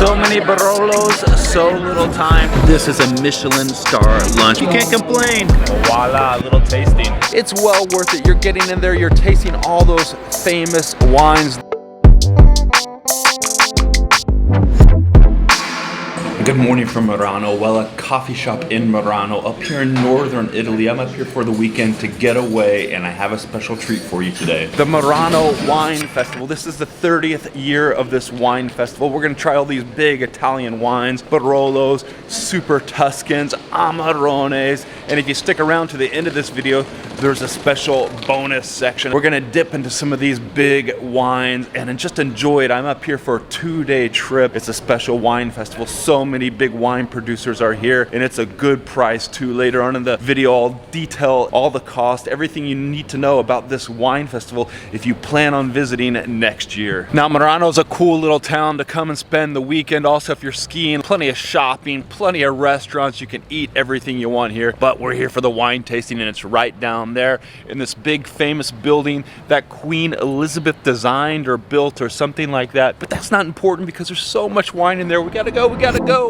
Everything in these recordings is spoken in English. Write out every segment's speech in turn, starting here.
So many Barolos, so little time. This is a Michelin star lunch. You can't complain. Voila, a little tasting. It's well worth it. You're getting in there, you're tasting all those famous wines. Good morning from Murano. Well, a coffee shop in Murano up here in northern Italy. I'm up here for the weekend to get away, and I have a special treat for you today. The Merano Wine Festival. This is the 30th year of this wine festival. We're gonna try all these big Italian wines, Barolos, super Tuscans, Amarones, and if you stick around to the end of this video, there's a special bonus section. We're gonna dip into some of these big wines and just enjoy it. I'm up here for a 2-day trip. It's a special wine festival. So many big wine producers are here, and it's a good price too. Later on in the video, I'll detail all the cost, everything you need to know about this wine festival if you plan on visiting next year. Now, Murano's a cool little town to come and spend the weekend. Also, if you're skiing, plenty of shopping, plenty of restaurants. You can eat everything you want here, but we're here for the wine tasting, and it's right down there in this big famous building that Queen Elizabeth designed or built or something like that. But that's not important because there's so much wine in there. We gotta go, we gotta go.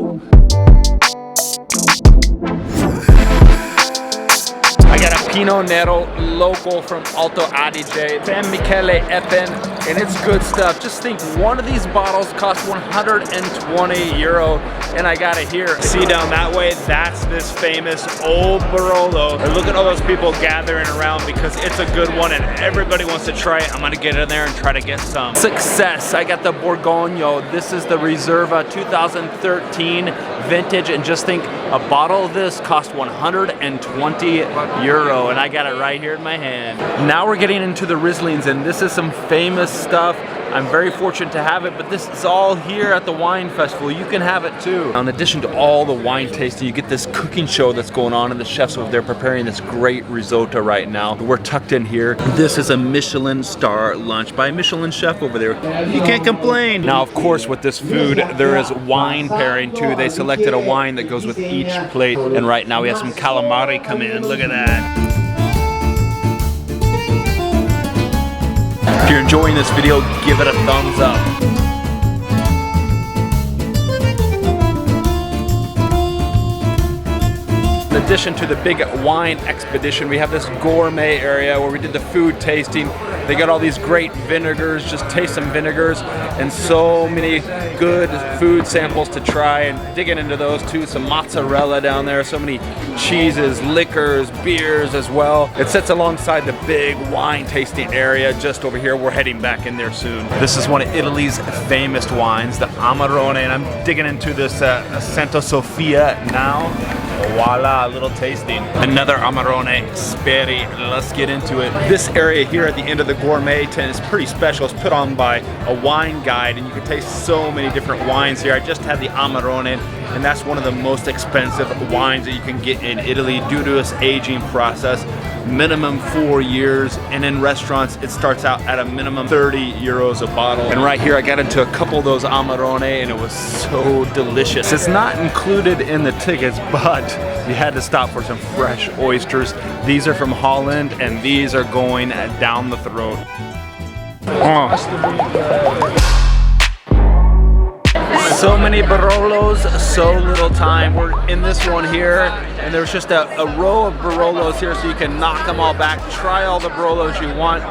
I got a Pinot Nero local from Alto Adige, San Michele Eppen, and it's good stuff. Just think, one of these bottles costs 120 euro, and I got it here. See down that way, that's this famous old Barolo. And look at all those people gathering around because it's a good one and everybody wants to try it. I'm gonna get in there and try to get some success. I got the Borgogno. This is the Reserva 2013 vintage, and just think, a bottle of this cost 120 euro, and I got it right here in my hand. Now we're getting into the Rieslings, and this is some famous stuff. I'm very fortunate to have it, but this is all here at the wine festival. You can have it too. In addition to all the wine tasting, you get this cooking show that's going on, and the chefs over there preparing this great risotto right now. We're tucked in here. This is a Michelin star lunch by a Michelin chef over there. You can't complain. Now, of course, with this food, there is wine pairing too. They selected a wine that goes with each plate, and right now we have some calamari come in. Look at that. If you're enjoying this video, give it a thumbs up. In addition to the big wine expedition, we have this gourmet area where we did the food tasting. They got all these great vinegars, just taste some vinegars, and so many good food samples to try, and digging into those too. Some mozzarella down there, so many cheeses, liquors, beers as well. It sits alongside the big wine tasting area just over here. We're heading back in there soon. This is one of Italy's famous wines, the Amarone, and I'm digging into this Santa Sofia now. Voila, a little tasting. Another Amarone, Speri. Let's get into it. This area here at the end of the gourmet tent is pretty special. It's put on by a wine guide, and you can taste so many different wines here. I just had the Amarone, and that's one of the most expensive wines that you can get in Italy due to its aging process. Minimum 4 years, and in restaurants it starts out at a minimum 30 euros a bottle. And right here I got into a couple of those Amarone, and it was so delicious. It's not included in the tickets, but you had to stop for some fresh oysters. These are from Holland, and these are going down the throat. So many Barolos, so little time. We're in this one here, and there's just a row of Barolos here, so you can knock them all back, try all the Barolos you want.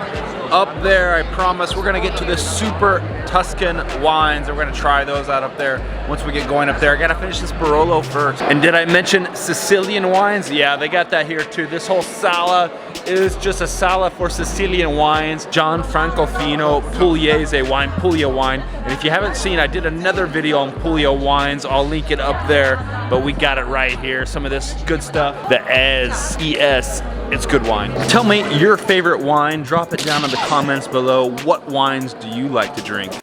Up there, I promise, we're gonna get to the super Tuscan wines, and we're gonna try those out up there once we get going up there. I gotta finish this Barolo first. And did I mention Sicilian wines? Yeah, they got that here too. This whole sala is just a sala for Sicilian wines. Gianfranco Fino, Pugliese wine, Puglia wine. And if you haven't seen, I did another video on Puglia wines. I'll link it up there, but we got it right here. Some of this good stuff. The ES. It's good wine. Tell me your favorite wine. Drop it down in the comments below. What wines do you like to drink?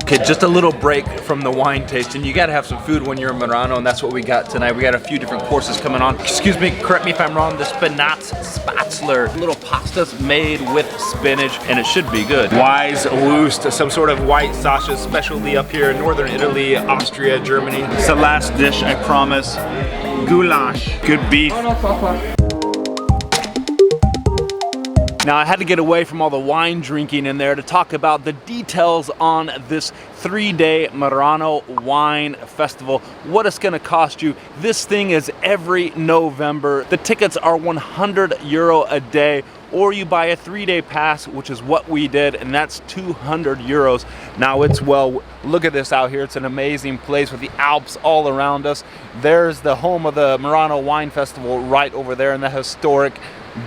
Okay, just a little break from the wine tasting. You gotta have some food when you're in Murano, and that's what we got tonight. We got a few different courses coming on. Excuse me, correct me if I'm wrong, the Spinaz Spatzler. Little pastas made with spinach, and it should be good. Wise Wurst, some sort of white sausage, specialty up here in northern Italy, Austria, Germany. It's the last dish, I promise. Goulash, good beef. Now I had to get away from all the wine drinking in there to talk about the details on this 3-day Merano Wine Festival, what it's gonna cost you. This thing is every November. The tickets are €100 a day, or you buy a 3-day pass, which is what we did, and that's €200. Now it's, well, look at this out here. It's an amazing place with the Alps all around us. There's the home of the Merano Wine Festival right over there in the historic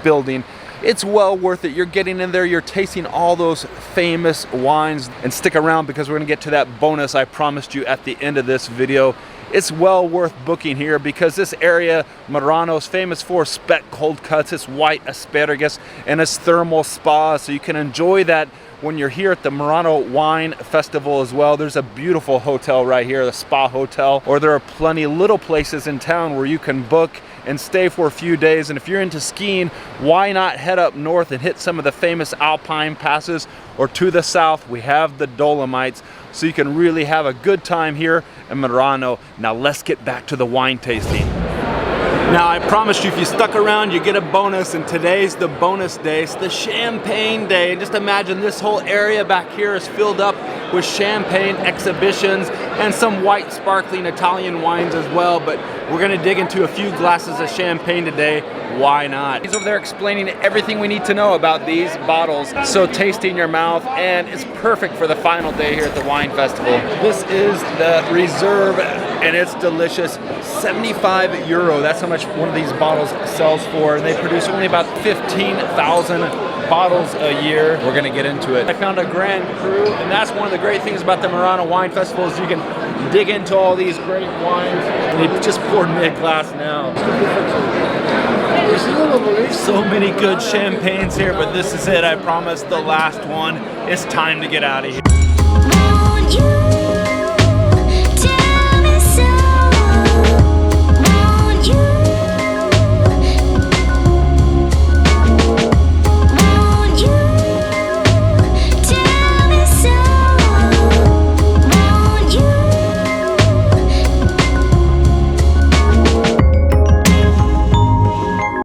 building. It's well worth it. You're getting in there, you're tasting all those famous wines, and stick around because we're gonna get to that bonus I promised you at the end of this video. It's well worth booking here because this area, Murano, is famous for speck cold cuts, its white asparagus, and its thermal spa. So you can enjoy that when you're here at the Merano Wine Festival as well. There's a beautiful hotel right here, the spa hotel, or there are plenty little places in town where you can book and stay for a few days. And if you're into skiing, why not head up north and hit some of the famous alpine passes, or to the south, we have the Dolomites, so you can really have a good time here in Murano. Now let's get back to the wine tasting. Now I promised you if you stuck around you get a bonus, and today's the bonus day. It's the champagne day. Just imagine this whole area back here is filled up with champagne exhibitions and some white sparkling Italian wines as well, but we're gonna dig into a few glasses of champagne today. Why not? He's over there explaining everything we need to know about these bottles, so taste in your mouth, and it's perfect for the final day here at the wine festival. This is the Reserve, and it's delicious. €75. That's how much one of these bottles sells for. They produce only about 15,000 bottles a year. We're gonna get into it. I found a Grand Cru, and that's one of the great things about the Merano Wine Festival is you can dig into all these great wines. And they just poured me a glass now. So many good champagnes here, but this is it. I promise, the last one. It's time to get out of here.